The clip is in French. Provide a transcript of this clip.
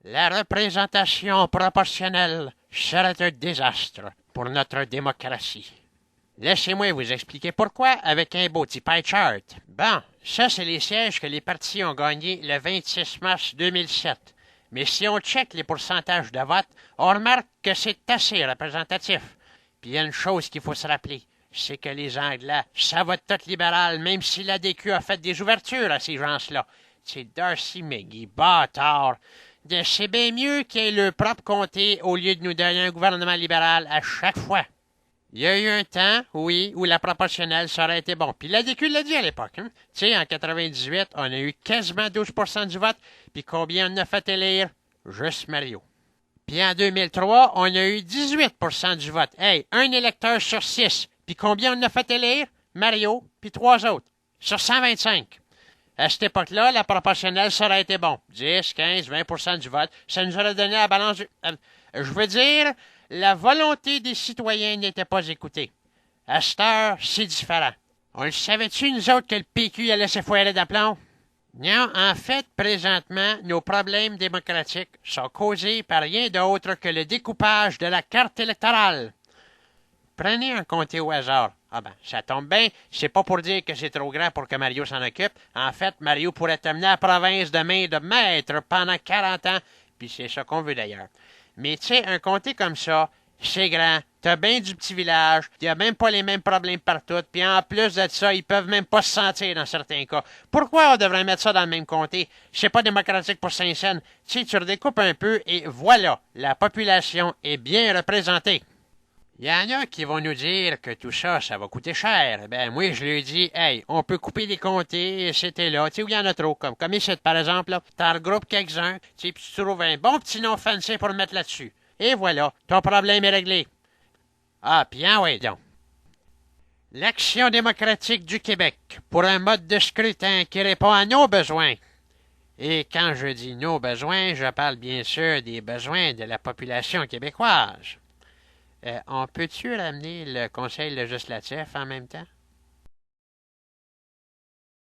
La représentation proportionnelle serait un désastre pour notre démocratie. Laissez-moi vous expliquer pourquoi avec un beau petit pie chart. Bon, ça c'est les sièges que les partis ont gagnés le 26 mars 2007. Mais si on check les pourcentages de vote, on remarque que c'est assez représentatif. Puis il y a une chose qu'il faut se rappeler, c'est que les Anglais, ça vote tout libéral, même si la DQ a fait des ouvertures à ces gens-là. C'est Darcy McGee, bâtard. C'est bien mieux qu'il ait le propre comté au lieu de nous donner un gouvernement libéral à chaque fois. Il y a eu un temps, oui, où la proportionnelle, ça aurait été bon. Puis la DQ l'a dit à l'époque. Hein? Tu sais, en 98, on a eu quasiment 12% du vote. Puis combien on a fait élire? Juste Mario. Puis en 2003, on a eu 18% du vote. Hey, un électeur sur 6. Puis combien on a fait élire? Mario, puis 3 autres. Sur 125. À cette époque-là, la proportionnelle, ça aurait été bon. 10, 15, 20% du vote. Ça nous aurait donné la balance du... je veux dire, la volonté des citoyens n'était pas écoutée. À cette heure, c'est différent. On le savait-tu, nous autres, que le PQ allait se foirer d'aplomb? Non, en fait, présentement, nos problèmes démocratiques sont causés par rien d'autre que le découpage de la carte électorale. Prenez un comté au hasard. Ah ben, ça tombe bien, c'est pas pour dire que c'est trop grand pour que Mario s'en occupe. En fait, Mario pourrait terminer la province de main de maître pendant 40 ans, puis c'est ça qu'on veut d'ailleurs. Mais tu sais, un comté comme ça, c'est grand, t'as bien du petit village, y a même pas les mêmes problèmes partout, puis en plus de ça, ils peuvent même pas se sentir dans certains cas. Pourquoi on devrait mettre ça dans le même comté? C'est pas démocratique pour Saint-Saëns. Tu sais, tu redécoupes un peu et voilà, la population est bien représentée. Il y en a qui vont nous dire que tout ça, ça va coûter cher. Ben, moi, je lui dis, hey, on peut couper des comtés, c'était là. Tu sais, où il y en a trop, comme ici, par exemple, là. T'en regroupes quelques-uns, tu sais, puis tu trouves un bon petit nom fancy pour le mettre là-dessus. Et voilà, ton problème est réglé. Ah, puis oui, donc. L'Action démocratique du Québec pour un mode de scrutin qui répond à nos besoins. Et quand je dis nos besoins, je parle bien sûr des besoins de la population québécoise. On peut-tu ramener le conseil législatif en même temps?